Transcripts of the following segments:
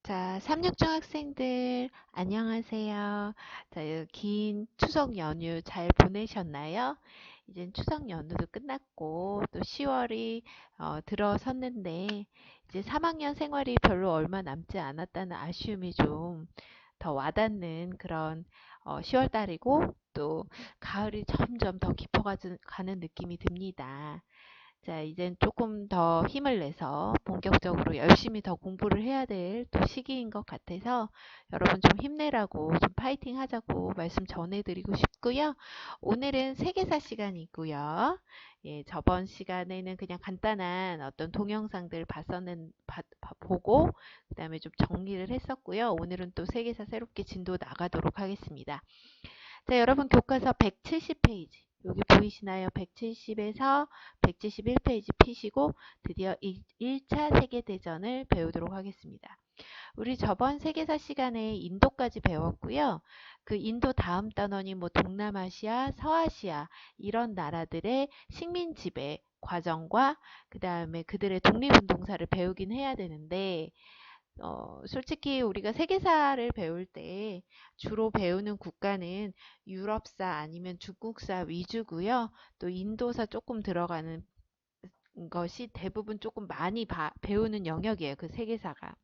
자, 366 학생들 안녕하세요. 자, 긴 추석 연휴 잘 보내셨나요? 이젠 추석 연휴도 끝났고 또 10월이 들어섰는데 이제 3학년 생활이 별로 얼마 남지 않았다는 아쉬움이 좀 더 와닿는 그런 10월 달이고 또 가을이 점점 더 깊어가는 느낌이 듭니다. 자, 이젠 조금 더 힘을 내서 본격적으로 열심히 더 공부를 해야 될 또 시기인 것 같아서 여러분 좀 힘내라고 좀 파이팅 하자고 말씀 전해드리고 싶고요. 오늘은 세계사 시간이고요. 예, 저번 시간에는 그냥 간단한 어떤 동영상들 보고 그다음에 좀 정리를 했었고요. 오늘은 또 세계사 새롭게 진도 나가도록 하겠습니다. 자, 여러분 교과서 170페이지. 여기 보이시나요? 170에서 171페이지 피시고 드디어 1차 세계대전을 배우도록 하겠습니다. 우리 저번 세계사 시간에 인도까지 배웠고요. 그 인도 다음 단원이 뭐 동남아시아, 서아시아 이런 나라들의 식민 지배 과정과 그 다음에 그들의 독립운동사를 배우긴 해야 되는데 솔직히 우리가 세계사를 배울 때 주로 배우는 국가는 유럽사 아니면 중국사 위주고요. 또 인도사 조금 들어가는 것이 대부분 조금 많이 배우는 영역이에요. 그 세계사가.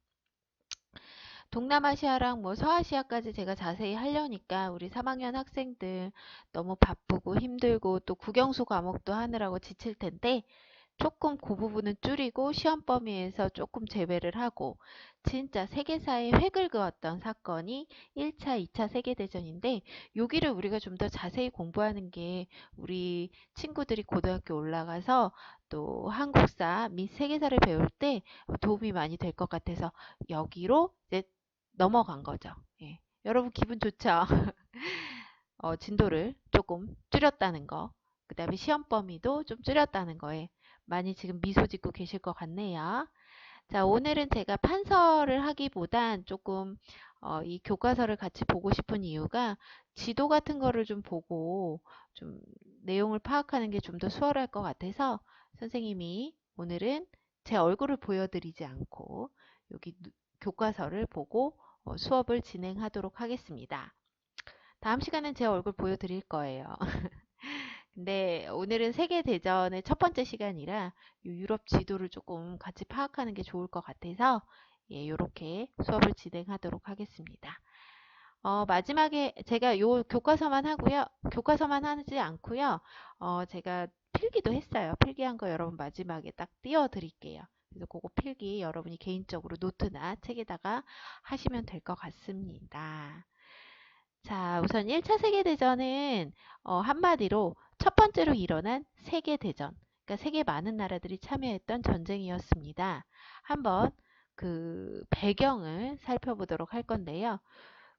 동남아시아랑 뭐 서아시아까지 제가 자세히 하려니까 우리 3학년 학생들 너무 바쁘고 힘들고 또 국영수 과목도 하느라고 지칠 텐데 조금 그 부분은 줄이고 시험 범위에서 조금 제외를 하고 진짜 세계사에 획을 그었던 사건이 1차, 2차 세계대전인데 여기를 우리가 좀 더 자세히 공부하는 게 우리 친구들이 고등학교 올라가서 또 한국사 및 세계사를 배울 때 도움이 많이 될 것 같아서 여기로 이제 넘어간 거죠. 예. 여러분 기분 좋죠? 진도를 조금 줄였다는 거. 그 다음에 시험 범위도 좀 줄였다는 거에 많이 지금 미소 짓고 계실 것 같네요. 자, 오늘은 제가 판서를 하기보단 조금 이 교과서를 같이 보고 싶은 이유가 지도 같은 거를 좀 보고 좀 내용을 파악하는 게 좀 더 수월할 것 같아서 선생님이 오늘은 제 얼굴을 보여드리지 않고 여기 교과서를 보고 수업을 진행하도록 하겠습니다. 다음 시간엔 제 얼굴 보여드릴 거예요. 근데 오늘은 세계대전의 첫 번째 시간이라 유럽 지도를 조금 같이 파악하는 게 좋을 것 같아서 예, 요렇게 수업을 진행하도록 하겠습니다. 마지막에 제가 요 교과서만 하고요. 교과서만 하지 않고요. 제가 필기도 했어요. 필기한 거 여러분 마지막에 딱 띄워 드릴게요. 그래서 그거 필기 여러분이 개인적으로 노트나 책에다가 하시면 될 것 같습니다. 자, 우선 1차 세계대전은 한마디로 첫 번째로 일어난 세계대전, 그러니까 세계 많은 나라들이 참여했던 전쟁이었습니다. 한번 그 배경을 살펴보도록 할 건데요.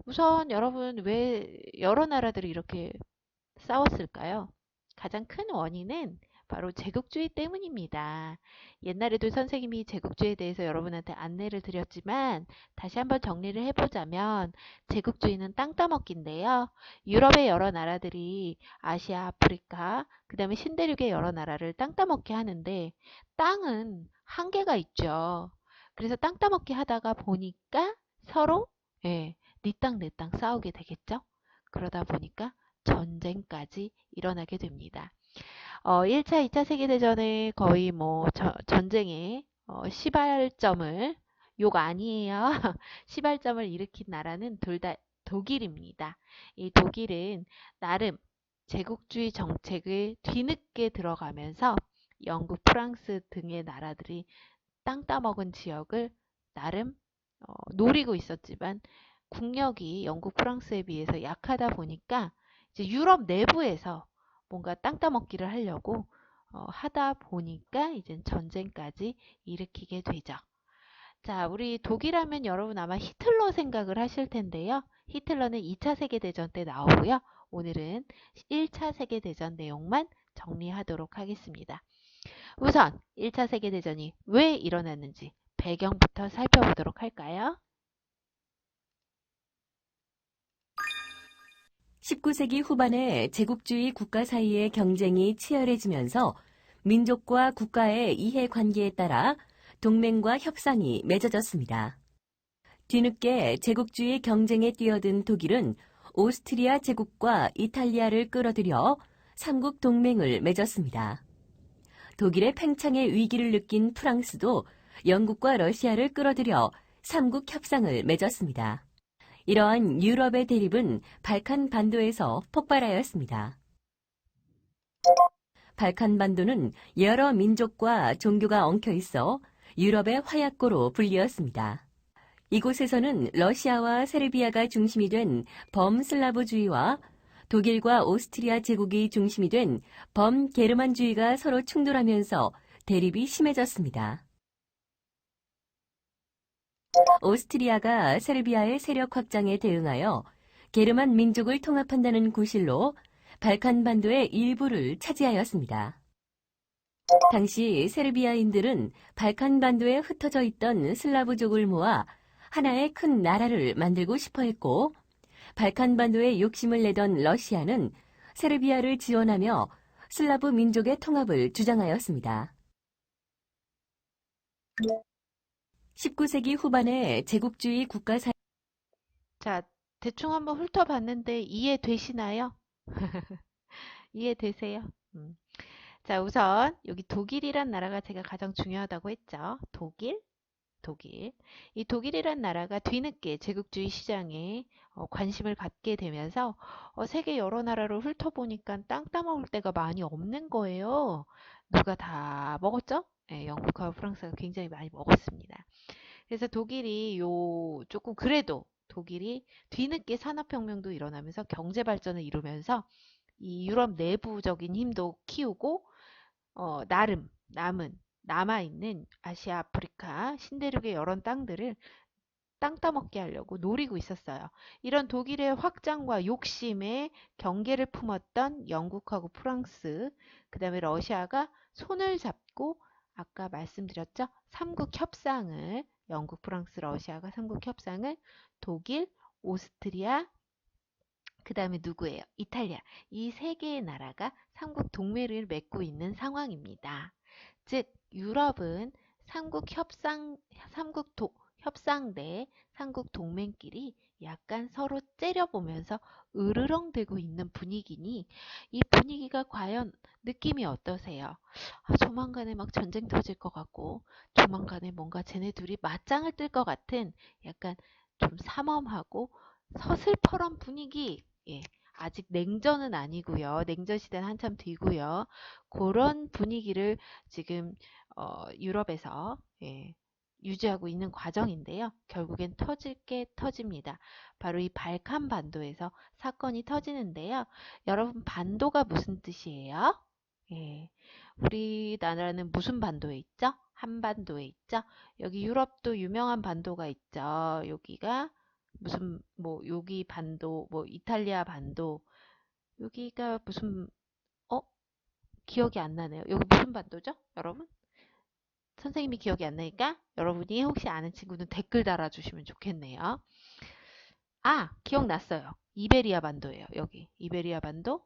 우선 여러분 왜 여러 나라들이 이렇게 싸웠을까요? 가장 큰 원인은 바로 제국주의 때문입니다. 옛날에도 선생님이 제국주의에 대해서 여러분한테 안내를 드렸지만 다시 한번 정리를 해보자면 제국주의는 땅 따먹기인데요. 유럽의 여러 나라들이 아시아, 아프리카, 그 다음에 신대륙의 여러 나라를 땅 따먹게 하는데 땅은 한계가 있죠. 그래서 땅 따먹기 하다가 보니까 서로 예, 네 땅 내 땅 싸우게 되겠죠. 그러다 보니까 전쟁까지 일어나게 됩니다. 1차, 2차 세계대전에 거의 뭐 전쟁의 시발점을 욕 아니에요. 시발점을 일으킨 나라는 둘 다 독일입니다. 이 독일은 나름 제국주의 정책을 뒤늦게 들어가면서 영국, 프랑스 등의 나라들이 땅 따먹은 지역을 나름 노리고 있었지만 국력이 영국, 프랑스에 비해서 약하다 보니까 이제 유럽 내부에서 뭔가 땅 따먹기를 하려고 하다 보니까 이제 전쟁까지 일으키게 되죠. 자, 우리 독일하면 여러분 아마 히틀러 생각을 하실 텐데요. 히틀러는 2차 세계대전 때 나오고요. 오늘은 1차 세계대전 내용만 정리하도록 하겠습니다. 우선 1차 세계대전이 왜 일어났는지 배경부터 살펴보도록 할까요? 19세기 후반에 제국주의 국가 사이의 경쟁이 치열해지면서 민족과 국가의 이해관계에 따라 동맹과 협상이 맺어졌습니다. 뒤늦게 제국주의 경쟁에 뛰어든 독일은 오스트리아 제국과 이탈리아를 끌어들여 삼국 동맹을 맺었습니다. 독일의 팽창의 위기를 느낀 프랑스도 영국과 러시아를 끌어들여 삼국 협상을 맺었습니다. 이러한 유럽의 대립은 발칸 반도에서 폭발하였습니다. 발칸 반도는 여러 민족과 종교가 엉켜 있어 유럽의 화약고로 불리었습니다. 이곳에서는 러시아와 세르비아가 중심이 된 범슬라브주의와 독일과 오스트리아 제국이 중심이 된 범게르만주의가 서로 충돌하면서 대립이 심해졌습니다. 오스트리아가 세르비아의 세력 확장에 대응하여 게르만 민족을 통합한다는 구실로 발칸 반도의 일부를 차지하였습니다. 당시 세르비아인들은 발칸 반도에 흩어져 있던 슬라브족을 모아 하나의 큰 나라를 만들고 싶어 했고, 발칸 반도에 욕심을 내던 러시아는 세르비아를 지원하며 슬라브 민족의 통합을 주장하였습니다. 19세기 후반에 제국주의 국가 사이 자, 대충 한번 훑어봤는데 이해되시나요? 이해되세요? 자, 우선 여기 독일이란 나라가 제가 가장 중요하다고 했죠. 독일. 이 독일이란 나라가 뒤늦게 제국주의 시장에 관심을 갖게 되면서 세계 여러 나라를 훑어보니까 땅 따먹을 데가 많이 없는 거예요. 누가 다 먹었죠? 네, 영국하고 프랑스가 굉장히 많이 먹었습니다. 그래서 독일이 조금 그래도 독일이 뒤늦게 산업혁명도 일어나면서 경제 발전을 이루면서 이 유럽 내부적인 힘도 키우고 나름 남아있는 아시아, 아프리카, 신대륙의 여러 땅들을 땅 따먹게 하려고 노리고 있었어요. 이런 독일의 확장과 욕심에 경계를 품었던 영국하고 프랑스, 그 다음에 러시아가 손을 잡고 아까 말씀드렸죠? 삼국 협상을 영국, 프랑스, 러시아가 삼국 협상을 독일, 오스트리아, 그 다음에 누구예요? 이탈리아. 이 세 개의 나라가 삼국 동맹을 맺고 있는 상황입니다. 즉, 유럽은 협상대 삼국 동맹끼리 약간 서로 째려보면서 으르렁대고 있는 분위기니 이 분위기가 과연 느낌이 어떠세요? 조만간에 막 전쟁 터질 것 같고 조만간에 뭔가 쟤네 둘이 맞짱을 뜰 것 같은 약간 좀 삼엄하고 서슬퍼런 분위기. 예, 아직 냉전은 아니고요. 냉전 시대는 한참 뒤고요. 그런 분위기를 지금 유럽에서 유지하고 있는 과정인데요. 결국엔 터질 게 터집니다. 바로 이 발칸 반도에서 사건이 터지는데요. 여러분, 반도가 무슨 뜻이에요? 예, 우리나라는 무슨 반도에 있죠? 한반도에 있죠? 여기 유럽도 유명한 반도가 있죠. 여기가 무슨 여기 반도, 이탈리아 반도, 여기가 무슨 어 기억이 안 나네요. 여기 무슨 반도죠, 여러분? 선생님이 기억이 안 나니까 여러분이 혹시 아는 친구는 댓글 달아주시면 좋겠네요. 아, 기억났어요. 이베리아 반도예요. 여기 이베리아 반도,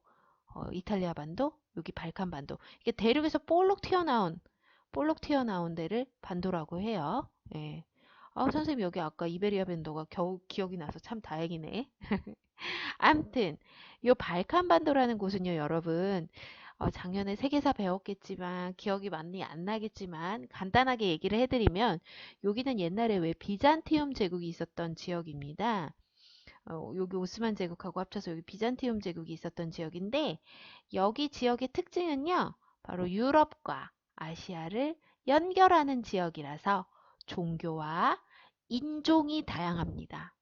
이탈리아 반도, 여기 발칸 반도. 이게 대륙에서 볼록 튀어나온 데를 반도라고 해요. 예. 선생님 여기 아까 이베리아 반도가 겨우 기억이 나서 참 다행이네. 암튼 요 발칸 반도라는 곳은요, 여러분, 작년에 세계사 배웠겠지만 기억이 많이 안 나겠지만 간단하게 얘기를 해드리면 여기는 옛날에 왜 비잔티움 제국이 있었던 지역입니다. 여기 오스만 제국하고 합쳐서 여기 비잔티움 제국이 있었던 지역인데 여기 지역의 특징은요, 바로 유럽과 아시아를 연결하는 지역이라서 종교와 인종이 다양합니다.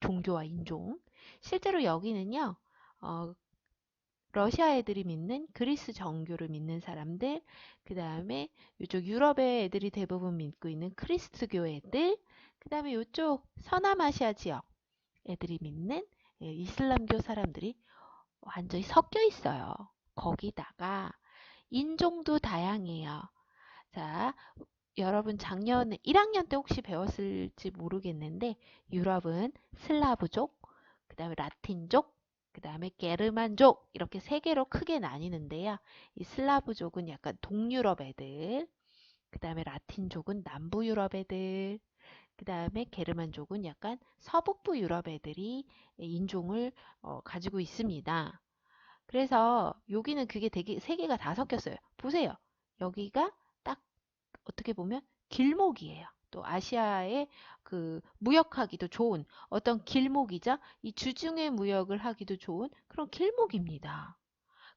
종교와 인종. 실제로 여기는요, 어, 러시아 애들이 믿는 그리스 정교를 믿는 사람들, 그 다음에 이쪽 유럽의 애들이 대부분 믿고 있는 크리스트교 애들, 그 다음에 이쪽 서남아시아 지역 애들이 믿는 이슬람교 사람들이 완전히 섞여 있어요. 거기다가 인종도 다양해요. 자, 여러분 작년에 1학년 때 혹시 배웠을지 모르겠는데 유럽은 슬라브족, 그 다음에 라틴족, 그 다음에 게르만족 이렇게 세 개로 크게 나뉘는데요. 이 슬라브족은 약간 동유럽 애들, 그 다음에 라틴족은 남부 유럽 애들, 그 다음에 게르만족은 약간 서북부 유럽 애들이 인종을 가지고 있습니다. 그래서 여기는 그게 되게 세 개가 다 섞였어요. 보세요. 여기가 딱 어떻게 보면 길목이에요. 또 아시아에 그 무역하기도 좋은 어떤 길목이자 이 주중에 무역을 하기도 좋은 그런 길목입니다.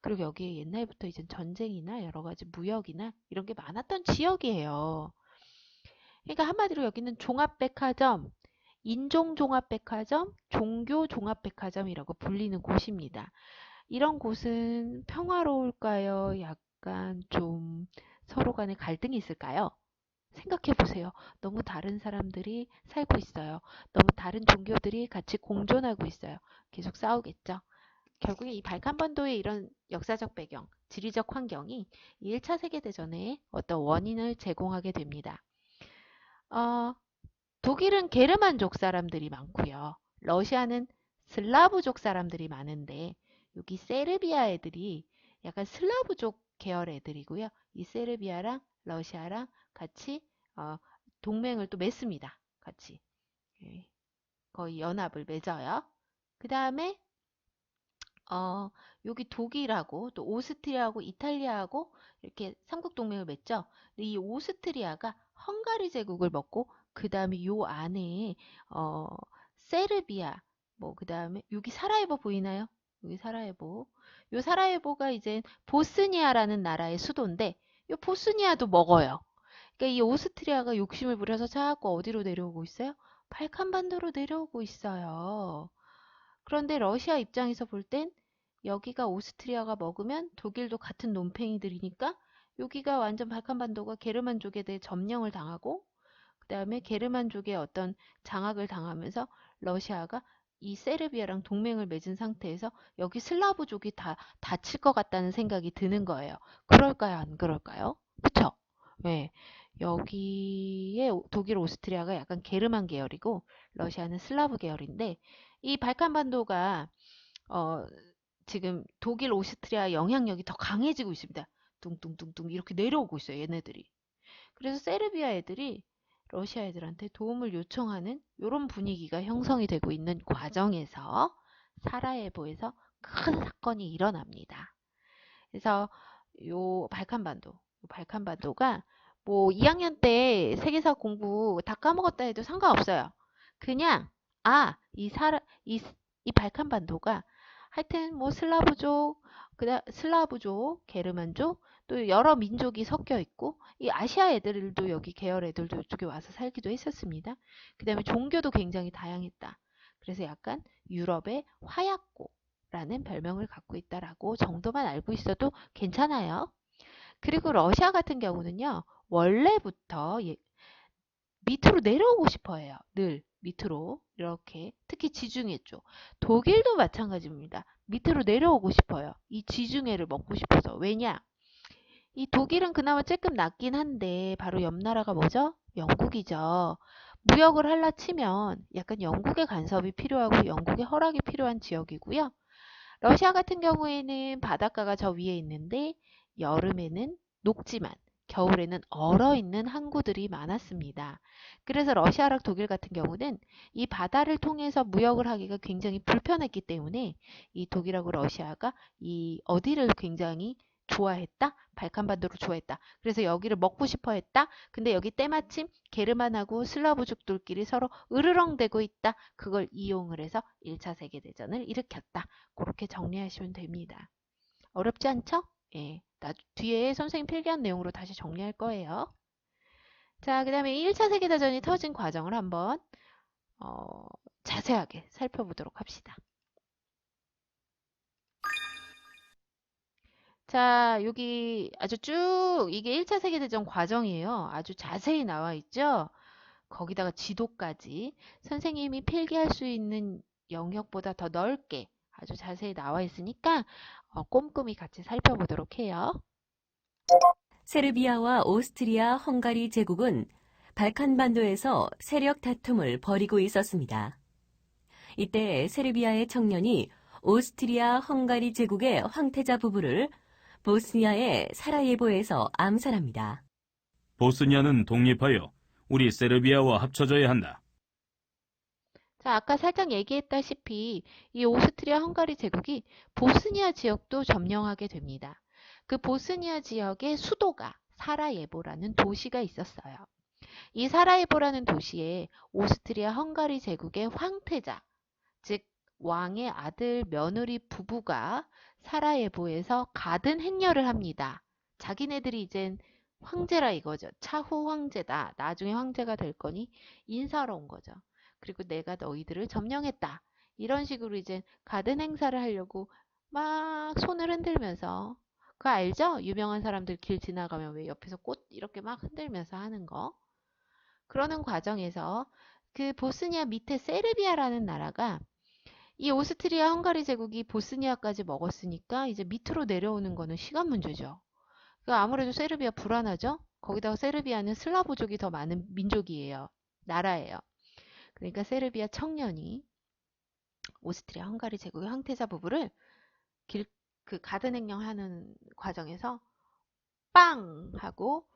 그리고 여기에 옛날부터 이제 전쟁이나 여러 가지 무역이나 이런 게 많았던 지역이에요. 그러니까 한마디로 여기는 종합백화점, 인종종합백화점, 종교종합백화점이라고 불리는 곳입니다. 이런 곳은 평화로울까요? 약간 좀 서로 간에 갈등이 있을까요? 생각해 보세요. 너무 다른 사람들이 살고 있어요. 너무 다른 종교들이 같이 공존하고 있어요. 계속 싸우겠죠. 결국에 이 발칸반도의 이런 역사적 배경, 지리적 환경이 1차 세계대전에 어떤 원인을 제공하게 됩니다. 어, 독일은 게르만족 사람들이 많고요. 러시아는 슬라브족 사람들이 많은데 여기 세르비아 애들이 약간 슬라브족 계열 애들이고요. 이 세르비아랑 러시아랑 같이 어, 동맹을 또 맺습니다. 같이 예, 거의 연합을 맺어요. 그 다음에 여기 독일하고 또 오스트리아하고 이탈리아하고 이렇게 삼국 동맹을 맺죠. 근데 이 오스트리아가 헝가리 제국을 먹고 그 다음에 요 안에 어, 세르비아 뭐 그 다음에 여기 사라예보 보이나요? 여기 사라예보. 요 사라예보가 이제 보스니아라는 나라의 수도인데 요 보스니아도 먹어요. 그러니까 이 오스트리아가 욕심을 부려서 자꾸 어디로 내려오고 있어요? 발칸반도로 내려오고 있어요. 그런데 러시아 입장에서 볼 땐 여기가 오스트리아가 먹으면 독일도 같은 논팽이들이니까 여기가 완전 발칸반도가 게르만족에 대해 점령을 당하고 그 다음에 게르만족의 어떤 장악을 당하면서 러시아가 이 세르비아랑 동맹을 맺은 상태에서 여기 슬라브족이 다 다칠 것 같다는 생각이 드는 거예요. 그럴까요? 안 그럴까요? 그쵸? 네. 여기에 독일, 오스트리아가 약간 게르만 계열이고 러시아는 슬라브 계열인데 이 발칸반도가 어, 지금 독일, 오스트리아 영향력이 더 강해지고 있습니다. 뚱뚱뚱뚱 이렇게 내려오고 있어요. 얘네들이. 그래서 세르비아 애들이 러시아 애들한테 도움을 요청하는 이런 분위기가 형성이 되고 있는 과정에서 사라예보에서 큰 사건이 일어납니다. 그래서 발칸반도가 뭐 2학년 때 세계사 공부 다 까먹었다 해도 상관없어요. 그냥 이 발칸반도가 하여튼 뭐 슬라브족, 게르만족 또 여러 민족이 섞여 있고 이 아시아 애들도 여기 계열 애들도 이쪽에 와서 살기도 했었습니다. 그다음에 종교도 굉장히 다양했다. 그래서 약간 유럽의 화약고라는 별명을 갖고 있다라고 정도만 알고 있어도 괜찮아요. 그리고 러시아 같은 경우는요. 원래부터 밑으로 내려오고 싶어 해요. 늘 밑으로 이렇게 특히 지중해 쪽. 독일도 마찬가지입니다. 밑으로 내려오고 싶어요. 이 지중해를 먹고 싶어서. 왜냐? 이 독일은 그나마 조금 낫긴 한데 바로 옆 나라가 뭐죠? 영국이죠. 무역을 할라 치면 약간 영국의 간섭이 필요하고 영국의 허락이 필요한 지역이고요. 러시아 같은 경우에는 바닷가가 저 위에 있는데 여름에는 녹지만 겨울에는 얼어있는 항구들이 많았습니다. 그래서 러시아랑 독일 같은 경우는 이 바다를 통해서 무역을 하기가 굉장히 불편했기 때문에 이 독일하고 러시아가 이 어디를 굉장히 좋아했다? 발칸반도를 좋아했다. 그래서 여기를 먹고 싶어 했다. 근데 여기 때마침 게르만하고 슬라브족들끼리 서로 으르렁대고 있다. 그걸 이용을 해서 1차 세계대전을 일으켰다. 그렇게 정리하시면 됩니다. 어렵지 않죠? 예. 뒤에 선생님 필기한 내용으로 다시 정리할 거예요. 자, 그 다음에 1차 세계대전이 터진 과정을 한번 자세하게 살펴보도록 합시다. 자, 여기 아주 쭉 이게 1차 세계대전 과정이에요. 아주 자세히 나와 있죠? 거기다가 지도까지 선생님이 필기할 수 있는 영역보다 더 넓게 아주 자세히 나와 있으니까 꼼꼼히 같이 살펴보도록 해요. 세르비아와 오스트리아 헝가리 제국은 발칸반도에서 세력 다툼을 벌이고 있었습니다. 이때 세르비아의 청년이 오스트리아 헝가리 제국의 황태자 부부를 보스니아의 사라예보에서 암살합니다. 보스니아는 독립하여 우리 세르비아와 합쳐져야 한다. 자, 아까 살짝 얘기했다시피 이 오스트리아 헝가리 제국이 보스니아 지역도 점령하게 됩니다. 그 보스니아 지역의 수도가 사라예보라는 도시가 있었어요. 이 사라예보라는 도시에 오스트리아 헝가리 제국의 황태자, 즉 왕의 아들 며느리 부부가 사라예보에서 가든 행렬을 합니다. 자기네들이 이젠 황제라 이거죠. 차후 황제다. 나중에 황제가 될 거니 인사하러 온 거죠. 그리고 내가 너희들을 점령했다. 이런 식으로 이제 가든 행사를 하려고 막 손을 흔들면서, 그거 알죠? 유명한 사람들 길 지나가면 왜 옆에서 꽃 이렇게 막 흔들면서 하는 거. 그러는 과정에서 그 보스니아 밑에 세르비아라는 나라가 이 오스트리아 헝가리 제국이 보스니아까지 먹었으니까 이제 밑으로 내려오는 거는 시간 문제죠. 그러니까 아무래도 세르비아 불안하죠? 거기다가 세르비아는 슬라브족이 더 많은 민족이에요. 나라예요. 그러니까 세르비아 청년이 오스트리아 헝가리 제국의 황태자 부부를 길, 그 가든 행령하는 과정에서 빵! 하고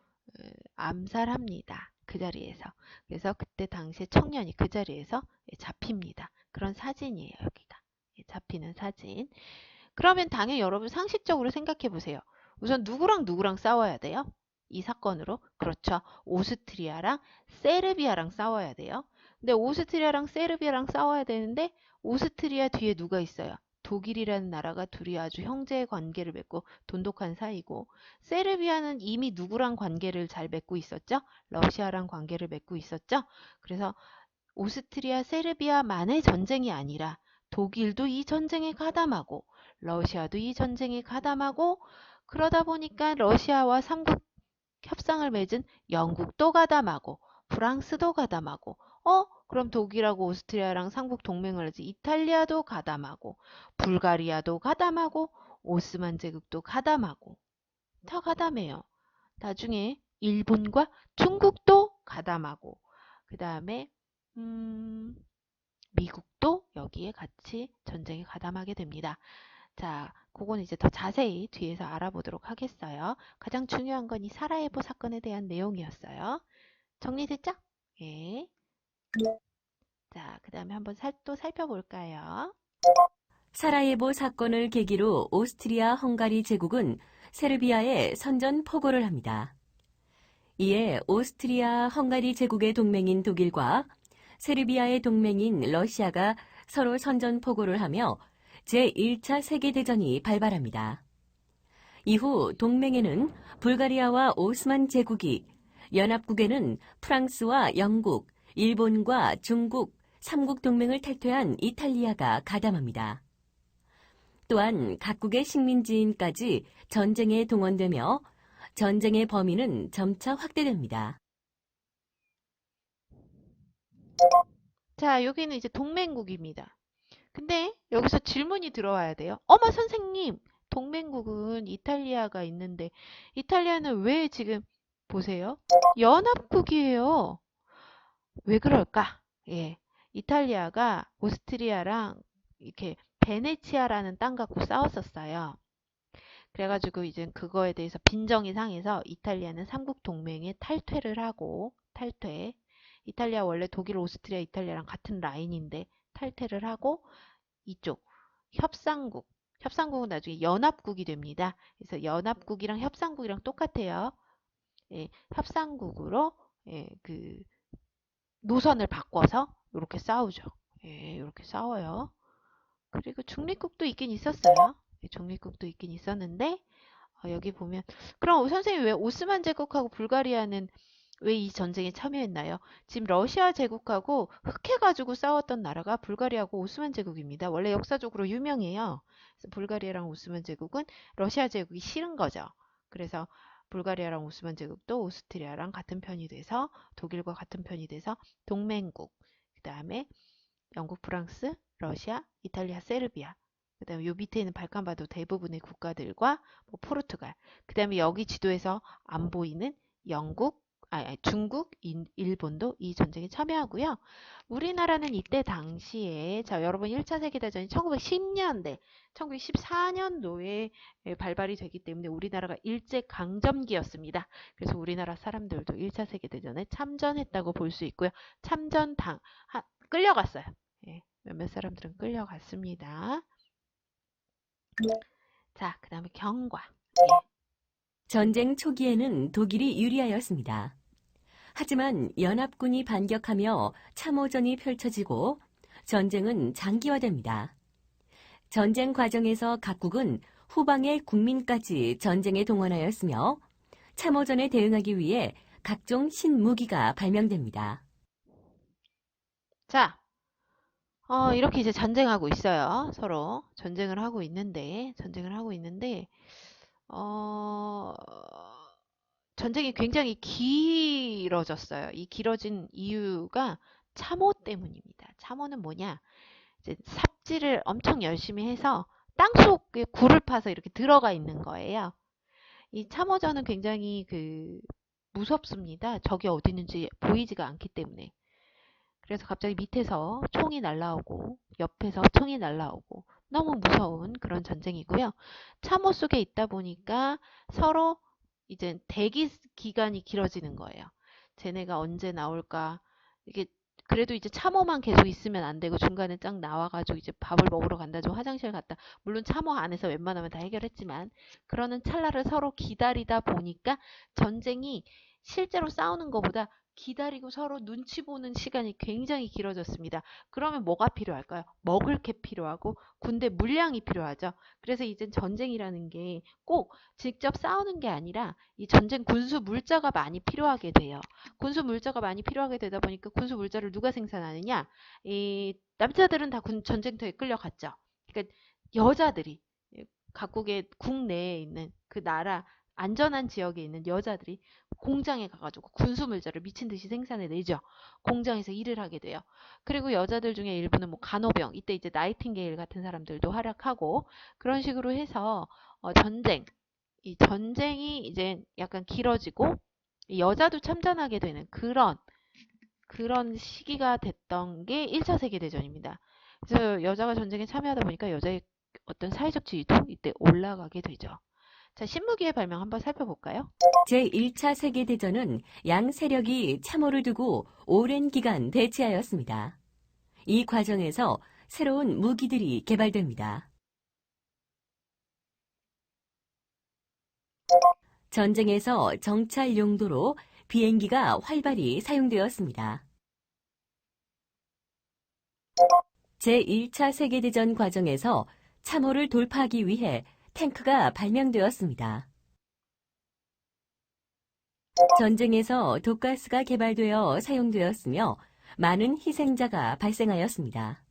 암살합니다. 그 자리에서. 그래서 그때 당시에 청년이 그 자리에서 잡힙니다. 그런 사진이에요, 여기가. 잡히는 사진. 그러면 당연히 여러분 상식적으로 생각해 보세요. 우선 누구랑 싸워야 돼요? 이 사건으로. 그렇죠. 오스트리아랑 세르비아랑 싸워야 돼요. 근데 오스트리아랑 세르비아랑 싸워야 되는데 오스트리아 뒤에 누가 있어요? 독일이라는 나라가 둘이 아주 형제의 관계를 맺고 돈독한 사이고, 세르비아는 이미 누구랑 관계를 잘 맺고 있었죠? 러시아랑 관계를 맺고 있었죠? 그래서 오스트리아, 세르비아만의 전쟁이 아니라 독일도 이 전쟁에 가담하고 러시아도 이 전쟁에 가담하고, 그러다 보니까 러시아와 삼국 협상을 맺은 영국도 가담하고 프랑스도 가담하고, 그럼 독일하고 오스트리아랑 삼국 동맹을 하지 이탈리아도 가담하고 불가리아도 가담하고 오스만 제국도 가담하고 다 가담해요. 나중에 일본과 중국도 가담하고, 그 다음에 미국도 여기에 같이 전쟁에 가담하게 됩니다. 자, 그건 이제 더 자세히 뒤에서 알아보도록 하겠어요. 가장 중요한 건 이 사라예보 사건에 대한 내용이었어요. 정리됐죠? 예. 자, 그 다음에 한번 또 살펴볼까요? 사라예보 사건을 계기로 오스트리아 헝가리 제국은 세르비아에 선전포고를 합니다. 이에 오스트리아 헝가리 제국의 동맹인 독일과 세르비아의 동맹인 러시아가 서로 선전포고를 하며 제1차 세계대전이 발발합니다. 이후 동맹에는 불가리아와 오스만 제국이, 연합국에는 프랑스와 영국, 일본과 중국, 삼국 동맹을 탈퇴한 이탈리아가 가담합니다. 또한 각국의 식민지인까지 전쟁에 동원되며 전쟁의 범위는 점차 확대됩니다. 자, 여기는 이제 동맹국입니다. 근데 여기서 질문이 들어와야 돼요. 어머, 선생님! 동맹국은 이탈리아가 있는데 이탈리아는 왜 지금 보세요. 연합국이에요. 왜 그럴까? 예. 이탈리아가 오스트리아랑 이렇게 베네치아라는 땅 갖고 싸웠었어요. 그래가지고 이제 그거에 대해서 빈정이 상해서 이탈리아는 삼국 동맹에 탈퇴를 하고, 탈퇴. 이탈리아 원래 독일, 오스트리아, 이탈리아랑 같은 라인인데 탈퇴를 하고 이쪽 협상국은 나중에 연합국이 됩니다. 그래서 연합국이랑 협상국이랑 똑같아요. 예, 협상국으로 그 노선을 바꿔서 이렇게 싸우죠. 예, 이렇게 싸워요. 그리고 중립국도 있긴 있었어요. 예, 중립국도 있긴 있었는데 여기 보면, 그럼 선생님 왜 오스만 제국하고 불가리아는 왜 이 전쟁에 참여했나요? 지금 러시아 제국하고 흑해가지고 싸웠던 나라가 불가리아하고 오스만 제국입니다. 원래 역사적으로 유명해요. 그래서 불가리아랑 오스만 제국은 러시아 제국이 싫은 거죠. 그래서 불가리아랑 오스만 제국도 오스트리아랑 같은 편이 돼서, 독일과 같은 편이 돼서 동맹국, 그 다음에 영국, 프랑스, 러시아, 이탈리아, 세르비아, 그 다음에 요 밑에 있는 발칸반도 대부분의 국가들과 뭐 포르투갈, 그 다음에 여기 지도에서 안 보이는 영국, 중국, 일본도 이 전쟁에 참여하고요. 우리나라는 이때 당시에 자 여러분 1차 세계대전이 1910년대, 1914년도에 발발이 되기 때문에 우리나라가 일제강점기였습니다. 그래서 우리나라 사람들도 1차 세계대전에 참전했다고 볼 수 있고요. 끌려갔어요. 예, 몇몇 사람들은 끌려갔습니다. 자, 그 다음에 경과. 예. 전쟁 초기에는 독일이 유리하였습니다. 하지만 연합군이 반격하며 참호전이 펼쳐지고 전쟁은 장기화됩니다. 전쟁 과정에서 각국은 후방의 국민까지 전쟁에 동원하였으며 참호전에 대응하기 위해 각종 신무기가 발명됩니다. 자, 이렇게 이제 전쟁하고 있어요. 서로 전쟁을 하고 있는데, 전쟁이 굉장히 길어졌어요. 이 길어진 이유가 참호 때문입니다. 참호는 뭐냐? 이제 삽질을 엄청 열심히 해서 땅속에 굴을 파서 이렇게 들어가 있는 거예요. 이 참호전은 굉장히 무섭습니다. 적이 어디 있는지 보이지가 않기 때문에. 그래서 갑자기 밑에서 총이 날라오고 옆에서 총이 날라오고 너무 무서운 그런 전쟁이고요. 참호 속에 있다 보니까 서로 이제 대기 기간이 길어지는 거예요. 쟤네가 언제 나올까? 이게 그래도 이제 참호만 계속 있으면 안 되고 중간에 쫙 나와가지고 이제 밥을 먹으러 간다, 좀 화장실 갔다. 물론 참호 안에서 웬만하면 다 해결했지만 그러는 찰나를 서로 기다리다 보니까 전쟁이 실제로 싸우는 것보다 기다리고 서로 눈치 보는 시간이 굉장히 길어졌습니다. 그러면 뭐가 필요할까요? 먹을 게 필요하고 군대 물량이 필요하죠. 그래서 이젠 전쟁이라는 게 꼭 직접 싸우는 게 아니라 이 전쟁 군수 물자가 많이 필요하게 돼요. 군수 물자가 많이 필요하게 되다 보니까 군수 물자를 누가 생산하느냐? 이 남자들은 다 전쟁터에 끌려갔죠. 그러니까 여자들이 각국의 국내에 있는 그 나라 안전한 지역에 있는 여자들이 공장에 가가지고 군수 물자를 미친 듯이 생산해내죠. 공장에서 일을 하게 돼요. 그리고 여자들 중에 일부는 뭐 간호병, 이때 이제 나이팅게일 같은 사람들도 활약하고 그런 식으로 해서 이 전쟁이 이제 약간 길어지고 여자도 참전하게 되는 그런 시기가 됐던 게 1차 세계대전입니다. 그래서 여자가 전쟁에 참여하다 보니까 여자의 어떤 사회적 지위도 이때 올라가게 되죠. 자, 신무기의 발명 한번 살펴볼까요? 제1차 세계대전은 양 세력이 참호를 두고 오랜 기간 대치하였습니다. 이 과정에서 새로운 무기들이 개발됩니다. 전쟁에서 정찰 용도로 비행기가 활발히 사용되었습니다. 제1차 세계대전 과정에서 참호를 돌파하기 위해 탱크가 발명되었습니다. 전쟁에서 독가스가 개발되어 사용되었으며 많은 희생자가 발생하였습니다.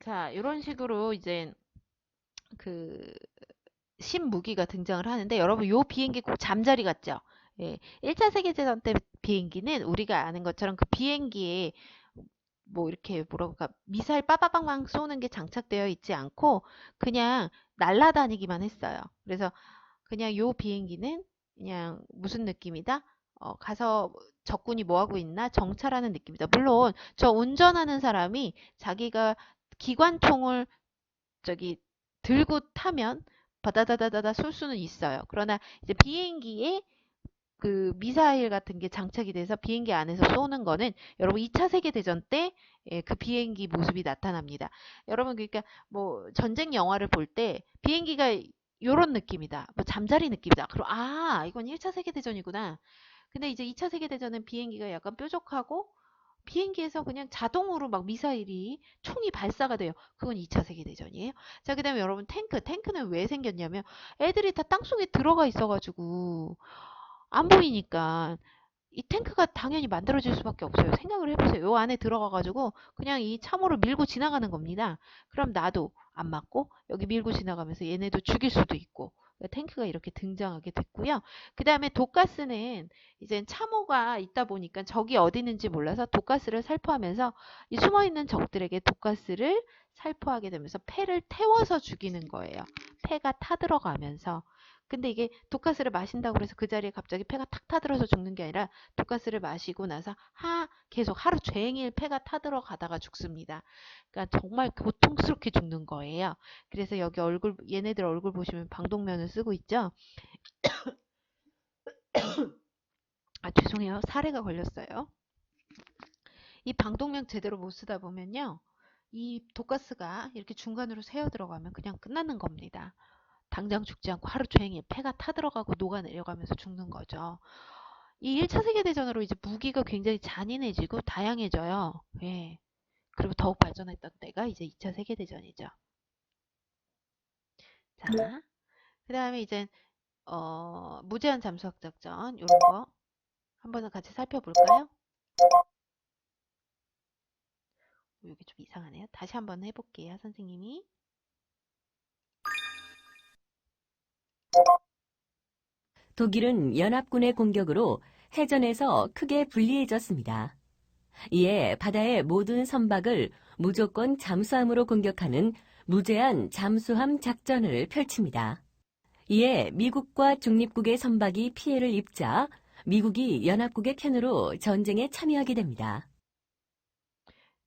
자, 이런 식으로 이제 신무기가 등장을 하는데 여러분 요 비행기 꼭 잠자리 같죠? 예. 1차 세계대전 때 비행기는 우리가 아는 것처럼 그 비행기에 뭐 이렇게 뭐라고 할까 미사일 빠바방방 쏘는 게 장착되어 있지 않고 그냥 날아다니기만 했어요. 그래서 그냥 요 비행기는 그냥 무슨 느낌이다? 가서 적군이 뭐 하고 있나 정찰하는 느낌이다. 물론 저 운전하는 사람이 자기가 기관총을 들고 타면 바다다다다다 쏠 수는 있어요. 그러나 이제 비행기에 미사일 같은 게 장착이 돼서 비행기 안에서 쏘는 거는 여러분 2차 세계대전 때 그 비행기 모습이 나타납니다. 여러분 그러니까 뭐 전쟁 영화를 볼 때 비행기가 요런 느낌이다. 뭐 잠자리 느낌이다. 그럼 이건 1차 세계대전이구나. 근데 이제 2차 세계대전은 비행기가 약간 뾰족하고 비행기에서 그냥 자동으로 막 미사일이 총이 발사가 돼요. 그건 2차 세계대전이에요. 자, 그 다음에 여러분 탱크는 왜 생겼냐면 애들이 다 땅속에 들어가 있어가지고 안 보이니까 이 탱크가 당연히 만들어질 수밖에 없어요. 생각을 해보세요. 요 안에 들어가가지고 그냥 이 참호를 밀고 지나가는 겁니다. 그럼 나도 안 맞고 여기 밀고 지나가면서 얘네도 죽일 수도 있고 그러니까 탱크가 이렇게 등장하게 됐고요. 그 다음에 독가스는 이제 참호가 있다 보니까 적이 어디 있는지 몰라서 독가스를 살포하면서 이 숨어있는 적들에게 독가스를 살포하게 되면서 폐를 태워서 죽이는 거예요. 폐가 타들어가면서 근데 이게 독가스를 마신다고 해서 그 자리에 갑자기 폐가 탁 타들어서 죽는 게 아니라 독가스를 마시고 나서 계속 하루 종일 폐가 타들어가다가 죽습니다. 그러니까 정말 고통스럽게 죽는 거예요. 그래서 여기 얘네들 얼굴 보시면 방독면을 쓰고 있죠? 죄송해요. 사례가 걸렸어요. 이 방독면 제대로 못 쓰다 보면요. 이 독가스가 이렇게 중간으로 새어 들어가면 그냥 끝나는 겁니다. 당장 죽지 않고 하루 종일 폐가 타들어가고 녹아내려가면서 죽는 거죠. 이 1차 세계대전으로 이제 무기가 굉장히 잔인해지고 다양해져요. 예. 그리고 더욱 발전했던 때가 이제 2차 세계대전이죠. 자, 그 다음에 이제 무제한 잠수함 작전 이런 거 한번 같이 살펴볼까요? 여기 좀 이상하네요. 다시 한번 해볼게요, 선생님이. 독일은 연합군의 공격으로 해전에서 크게 불리해졌습니다. 이에 바다의 모든 선박을 무조건 잠수함으로 공격하는 무제한 잠수함 작전을 펼칩니다. 이에 미국과 중립국의 선박이 피해를 입자 미국이 연합국의 편으로 전쟁에 참여하게 됩니다.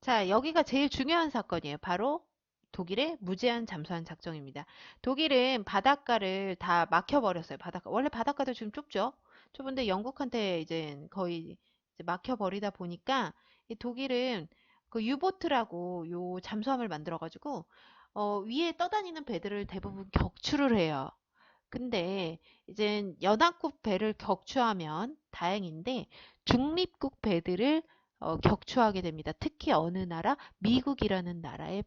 자, 여기가 제일 중요한 사건이에요. 바로 독일의 무제한 잠수함 작전입니다. 독일은 바닷가를 다 막혀버렸어요. 원래 바닷가도 지금 좁죠? 좁은데 영국한테 이제 거의 이제 막혀버리다 보니까 이 독일은 그 유보트라고 요 잠수함을 만들어가지고 위에 떠다니는 배들을 대부분 격추를 해요. 근데 이제 연합국 배를 격추하면 다행인데 중립국 배들을 격추하게 됩니다. 특히 어느 나라? 미국이라는 나라의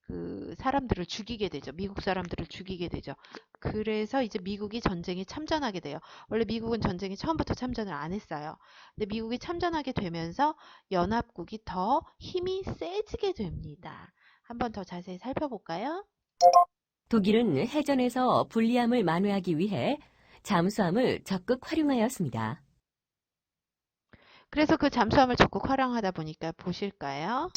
그 사람들을 죽이게 되죠. 미국 사람들을 죽이게 되죠. 그래서 이제 미국이 전쟁에 참전하게 돼요. 원래 미국은 전쟁에 처음부터 참전을 안 했어요. 근데 미국이 참전하게 되면서 연합국이 더 힘이 세지게 됩니다. 한번 더 자세히 살펴볼까요? 독일은 해전에서 불리함을 만회하기 위해 잠수함을 적극 활용하였습니다. 그래서 그 잠수함을 적극 활용하다 보니까 보실까요?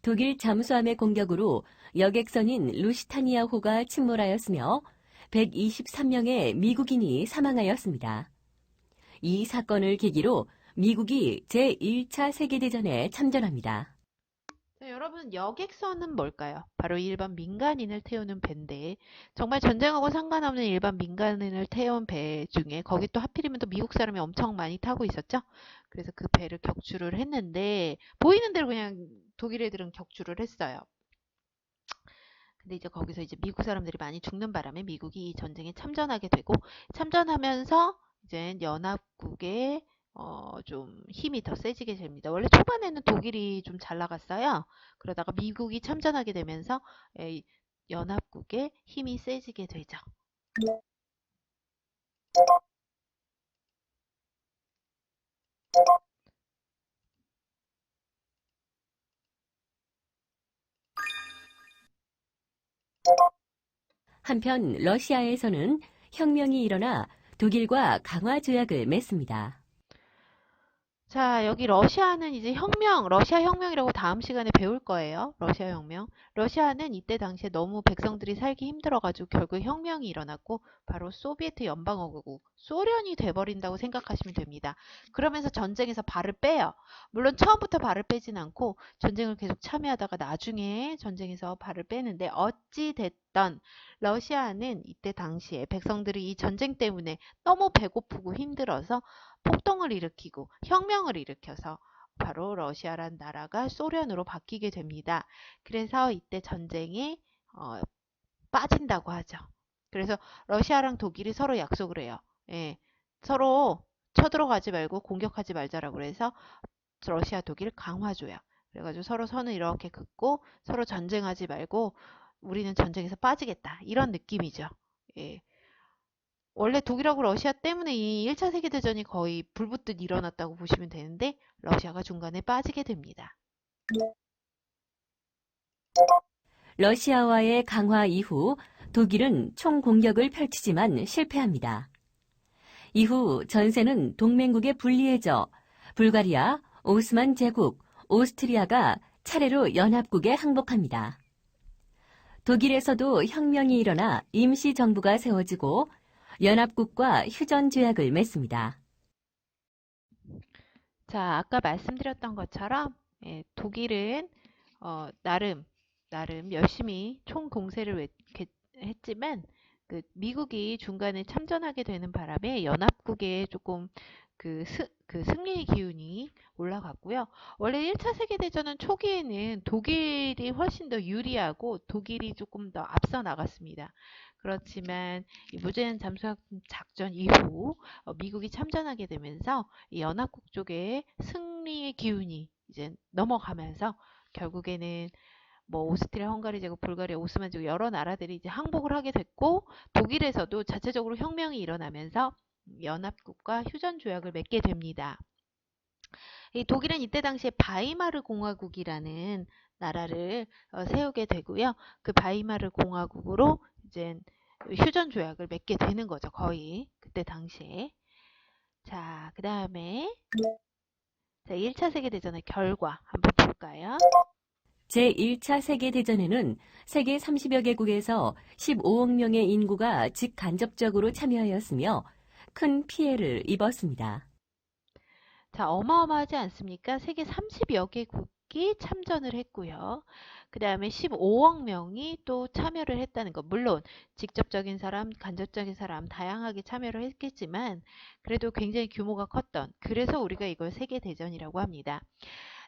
독일 잠수함의 공격으로 여객선인 루시타니아호가 침몰하였으며 123명의 미국인이 사망하였습니다. 이 사건을 계기로 미국이 제1차 세계대전에 참전합니다. 자, 여러분 여객선은 뭘까요? 바로 일반 민간인을 태우는 배인데 정말 전쟁하고 상관없는 일반 민간인을 태운 배 중에 거기 또 하필이면 또 미국 사람이 엄청 많이 타고 있었죠. 그래서 그 배를 격추를 했는데 보이는 대로 그냥 독일 애들은 격추를 했어요. 근데 이제 거기서 이제 미국 사람들이 많이 죽는 바람에 미국이 이 전쟁에 참전하게 되고 참전하면서 이제 연합국의 좀 힘이 더 세지게 됩니다. 원래 초반에는 독일이 좀 잘 나갔어요. 그러다가 미국이 참전하게 되면서 연합국의 힘이 세지게 되죠. 한편 러시아에서는 혁명이 일어나 독일과 강화 조약을 맺습니다. 자, 여기 러시아는 이제 러시아 혁명이라고 다음 시간에 배울 거예요. 러시아 혁명. 러시아는 이때 당시에 너무 백성들이 살기 힘들어가지고 결국 혁명이 일어났고 바로 소비에트 연방어국, 소련이 돼버린다고 생각하시면 됩니다. 그러면서 전쟁에서 발을 빼요. 물론 처음부터 발을 빼진 않고 전쟁을 계속 참여하다가 나중에 전쟁에서 발을 빼는데 어찌 됐던 러시아는 이때 당시에 백성들이 이 전쟁 때문에 너무 배고프고 힘들어서 폭동을 일으키고 혁명을 일으켜서 바로 러시아란 나라가 소련으로 바뀌게 됩니다. 그래서 이때 전쟁에 빠진다고 하죠. 그래서 러시아랑 독일이 서로 약속을 해요. 예, 서로 쳐들어가지 말고 공격하지 말자라고 그래서 러시아 독일 강화조약. 그래가지고 서로 선을 이렇게 긋고 서로 전쟁하지 말고 우리는 전쟁에서 빠지겠다. 이런 느낌이죠. 예. 원래 독일하고 러시아 때문에 이 1차 세계대전이 거의 불붙듯 일어났다고 보시면 되는데 러시아가 중간에 빠지게 됩니다. 러시아와의 강화 이후 독일은 총공격을 펼치지만 실패합니다. 이후 전세는 동맹국에 분리해져 불가리아, 오스만 제국, 오스트리아가 차례로 연합국에 항복합니다. 독일에서도 혁명이 일어나 임시정부가 세워지고 연합국과 휴전조약을 맺습니다. 자, 아까 말씀드렸던 것처럼 독일은 나름 열심히 총공세를 했지만 미국이 중간에 참전하게 되는 바람에 연합국에 조금 그 승리의 기운이 올라갔고요. 원래 1차 세계대전은 초기에는 독일이 훨씬 더 유리하고 독일이 조금 더 앞서 나갔습니다. 그렇지만 이 무제한 잠수함 작전 이후 미국이 참전하게 되면서 이 연합국 쪽에 승리의 기운이 이제 넘어가면서 결국에는 뭐 오스트리아, 헝가리 제국, 불가리아, 오스만 제국 여러 나라들이 이제 항복을 하게 됐고 독일에서도 자체적으로 혁명이 일어나면서 연합국과 휴전 조약을 맺게 됩니다. 이 독일은 이때 당시에 바이마르 공화국이라는 나라를 세우게 되고요. 그 바이마르 공화국으로 이제 휴전 조약을 맺게 되는 거죠. 거의 그때 당시에. 자, 그 다음에 1차 세계대전의 결과 한번 볼까요? 제1차 세계대전에는 세계 30여 개국에서 15억 명의 인구가 직간접적으로 참여하였으며 큰 피해를 입었습니다. 자, 어마어마하지 않습니까? 세계 30여 개국이 참전을 했고요. 그 다음에 15억 명이 또 참여를 했다는 것. 물론 직접적인 사람, 간접적인 사람 다양하게 참여를 했겠지만 그래도 굉장히 규모가 컸던, 그래서 우리가 이걸 세계대전이라고 합니다.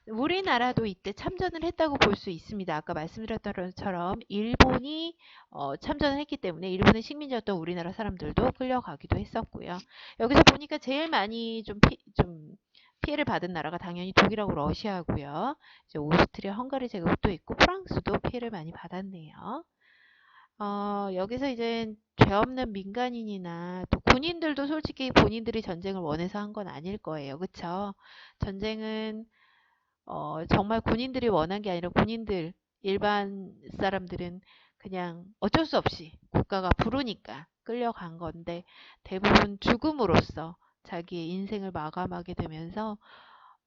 우리나라도 이때 참전을 했다고 볼 수 있습니다. 아까 말씀드렸던 것처럼 일본이 참전을 했기 때문에 일본의 식민지였던 우리나라 사람들도 끌려가기도 했었고요. 여기서 보니까 제일 많이 좀 피해를 받은 나라가 당연히 독일하고 러시아고요. 이제 오스트리아, 헝가리 제국도 있고 프랑스도 피해를 많이 받았네요. 여기서 이제 죄 없는 민간인이나 또 군인들도 솔직히 본인들이 전쟁을 원해서 한 건 아닐 거예요. 그쵸? 전쟁은 정말 군인들이 원한 게 아니라 군인들, 일반 사람들은 그냥 어쩔 수 없이 국가가 부르니까 끌려간 건데 대부분 죽음으로써 자기의 인생을 마감하게 되면서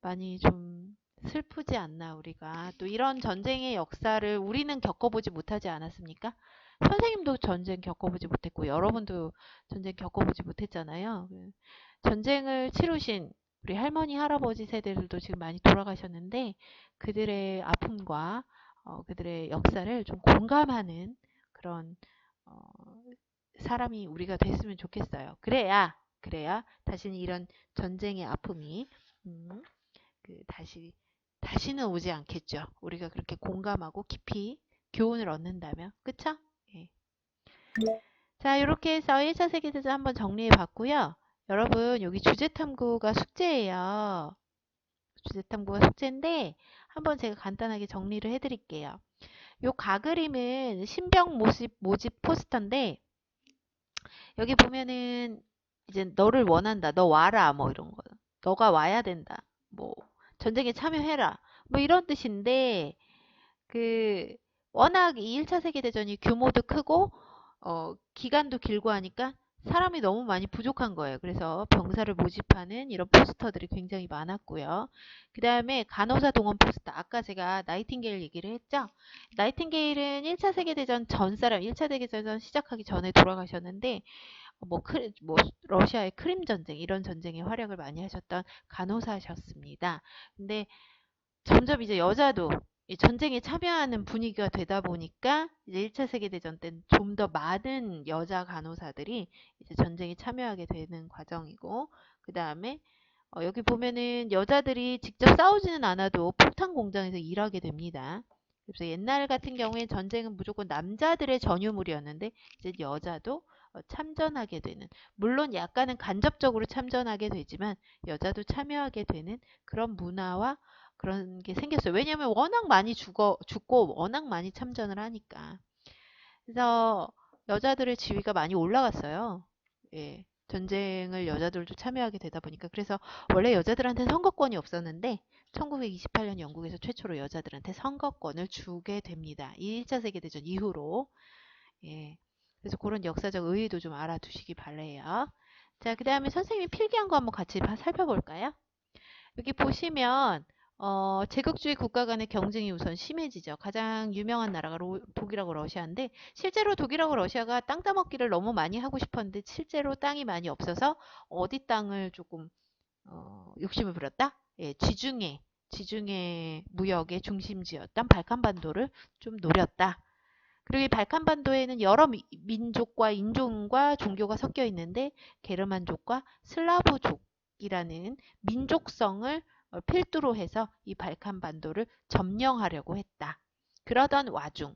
많이 좀 슬프지 않나 우리가. 또 이런 전쟁의 역사를 우리는 겪어보지 못하지 않았습니까? 선생님도 전쟁 겪어보지 못했고 여러분도 전쟁 겪어보지 못했잖아요. 전쟁을 치르신 우리 할머니, 할아버지 세대들도 지금 많이 돌아가셨는데 그들의 아픔과 그들의 역사를 좀 공감하는 그런 어, 사람이 우리가 됐으면 좋겠어요. 그래야 다시는 이런 전쟁의 아픔이 음, 다시는 오지 않겠죠. 우리가 그렇게 공감하고 깊이 교훈을 얻는다면, 그쵸? 예. 자, 이렇게 해서 1차 세계대전 한번 정리해 봤고요. 여러분, 여기 주제탐구가 숙제예요. 주제탐구가 숙제인데 한번 제가 간단하게 정리를 해드릴게요. 요 가그림은 신병 모집 포스터인데 여기 보면은 이제 너를 원한다. 너 와라. 뭐 이런 거. 너가 와야 된다. 뭐 전쟁에 참여해라. 뭐 이런 뜻인데 워낙 이 1차 세계대전이 규모도 크고 기간도 길고 하니까 사람이 너무 많이 부족한 거예요. 그래서 병사를 모집하는 이런 포스터들이 굉장히 많았고요. 그 다음에 간호사 동원 포스터. 아까 제가 나이팅게일 얘기를 했죠. 나이팅게일은 1차 세계대전 전 사람, 1차 세계대전 시작하기 전에 돌아가셨는데 뭐 러시아의 크림 전쟁 이런 전쟁에 활약을 많이 하셨던 간호사셨습니다. 근데 점점 이제 여자도 이 전쟁에 참여하는 분위기가 되다 보니까 이제 1차 세계대전 때는 좀 더 많은 여자 간호사들이 이제 전쟁에 참여하게 되는 과정이고, 그 다음에 여기 보면은 여자들이 직접 싸우지는 않아도 폭탄 공장에서 일하게 됩니다. 그래서 옛날 같은 경우에 전쟁은 무조건 남자들의 전유물이었는데 이제 여자도 참전하게 되는, 물론 약간은 간접적으로 참전하게 되지만 여자도 참여하게 되는 그런 문화와 그런 게 생겼어요. 왜냐하면 워낙 많이 죽고 워낙 많이 참전을 하니까. 그래서 여자들의 지위가 많이 올라갔어요. 예. 전쟁을 여자들도 참여하게 되다 보니까. 그래서 원래 여자들한테 선거권이 없었는데 1928년 영국에서 최초로 여자들한테 선거권을 주게 됩니다. 1차 세계대전 이후로. 예. 그래서 그런 역사적 의의도 좀 알아두시기 바래요. 자, 그 다음에 선생님이 필기한 거 한번 같이 살펴볼까요? 여기 보시면 제국주의 국가 간의 경쟁이 우선 심해지죠. 가장 유명한 나라가 독일하고 러시아인데 실제로 독일하고 러시아가 땅 따먹기를 너무 많이 하고 싶었는데 실제로 땅이 많이 없어서 어디 땅을 조금 욕심을 부렸다? 예, 지중해 무역의 중심지였던 발칸반도를 좀 노렸다. 그리고 이 발칸반도에는 여러 민족과 인종과 종교가 섞여 있는데 게르만족과 슬라브족이라는 민족성을 필두로 해서 이 발칸반도를 점령하려고 했다. 그러던 와중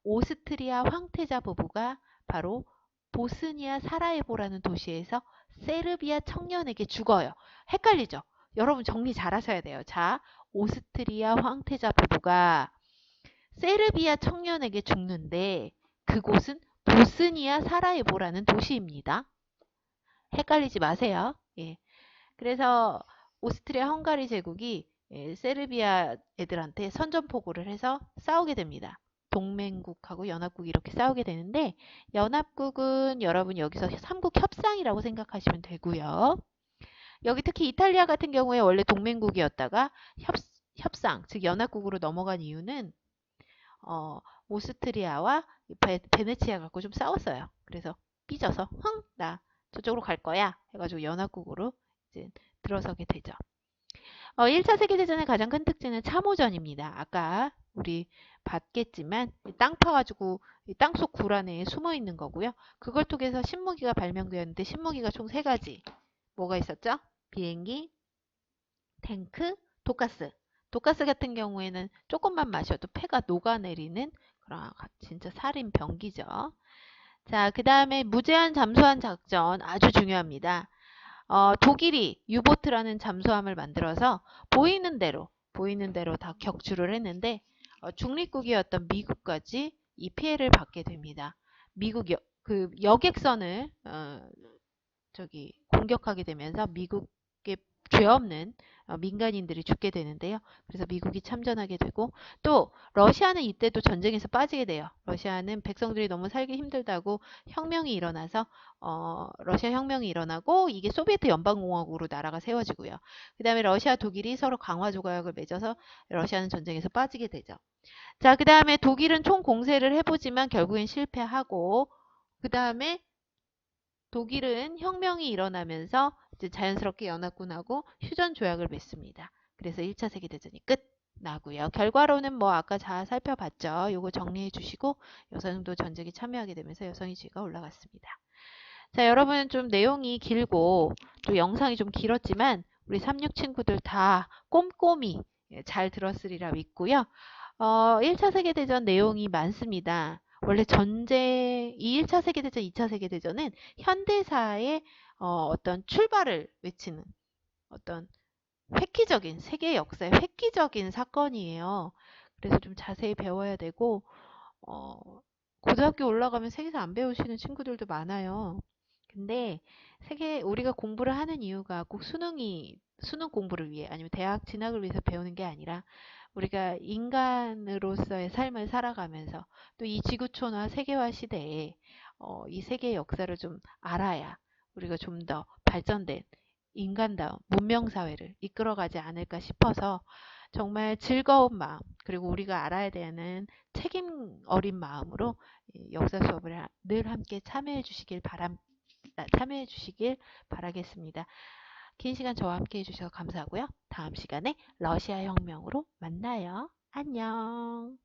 오스트리아 황태자 부부가 바로 보스니아 사라예보라는 도시에서 세르비아 청년에게 죽어요. 헷갈리죠? 여러분 정리 잘 하셔야 돼요. 자, 오스트리아 황태자 부부가 세르비아 청년에게 죽는데 그곳은 보스니아 사라예보라는 도시입니다. 헷갈리지 마세요. 예. 그래서 오스트리아 헝가리 제국이 세르비아 애들한테 선전포고를 해서 싸우게 됩니다. 동맹국하고 연합국이 이렇게 싸우게 되는데 연합국은 여러분 여기서 삼국 협상이라고 생각하시면 되고요. 여기 특히 이탈리아 같은 경우에 원래 동맹국이었다가 협상, 즉 연합국으로 넘어간 이유는 오스트리아와 베네치아 갖고 좀 싸웠어요. 그래서 삐져서 나 저쪽으로 갈 거야 해가지고 연합국으로 이제 들어서게 되죠. 1차 세계대전의 가장 큰 특징은 참호전입니다. 아까 우리 봤겠지만 땅 파가지고 땅속 굴 안에 숨어 있는 거고요. 그걸 통해서 신무기가 발명되었는데 신무기가 총 3가지. 뭐가 있었죠? 비행기, 탱크, 독가스. 독가스 같은 경우에는 조금만 마셔도 폐가 녹아내리는 그런 진짜 살인 병기죠. 자, 그 다음에 무제한 잠수함 작전 아주 중요합니다. 독일이 유보트라는 잠수함을 만들어서 보이는 대로 다 격추를 했는데 중립국이었던 미국까지 이 피해를 받게 됩니다. 미국 그 여객선을 공격하게 되면서 미국의 죄 없는 민간인들이 죽게 되는데요. 그래서 미국이 참전하게 되고 또 러시아는 이때도 전쟁에서 빠지게 돼요. 러시아는 백성들이 너무 살기 힘들다고 혁명이 일어나서 러시아 혁명이 일어나고 이게 소비에트 연방공화국으로 나라가 세워지고요. 그 다음에 러시아 독일이 서로 강화 조약을 맺어서 러시아는 전쟁에서 빠지게 되죠. 자, 그 다음에 독일은 총 공세를 해보지만 결국엔 실패하고 그 다음에 독일은 혁명이 일어나면서 이제 자연스럽게 연합군하고 휴전 조약을 맺습니다. 그래서 1차 세계대전이 끝나고요. 결과로는 뭐 아까 잘 살펴봤죠. 요거 정리해 주시고 여성도 전쟁에 참여하게 되면서 여성의 지위가 올라갔습니다. 자, 여러분 좀 내용이 길고 또 영상이 좀 길었지만 우리 36 친구들 다 꼼꼼히 잘 들었으리라 믿고요. 1차 세계대전 내용이 많습니다. 원래 이 1차 세계대전, 2차 세계대전은 현대사의 어떤 출발을 외치는 어떤 획기적인, 세계 역사의 획기적인 사건이에요. 그래서 좀 자세히 배워야 되고, 고등학교 올라가면 세계사 안 배우시는 친구들도 많아요. 근데 우리가 공부를 하는 이유가 꼭 수능 공부를 위해 아니면 대학 진학을 위해서 배우는 게 아니라 우리가 인간으로서의 삶을 살아가면서 또 이 지구촌화 세계화 시대에 이 세계의 역사를 좀 알아야 우리가 좀 더 발전된 인간다운 문명사회를 이끌어가지 않을까 싶어서 정말 즐거운 마음 그리고 우리가 알아야 되는 책임 어린 마음으로 역사 수업을 늘 함께 참여해 주시길 바라겠습니다. 긴 시간 저와 함께 해주셔서 감사하고요. 다음 시간에 러시아 혁명으로 만나요. 안녕.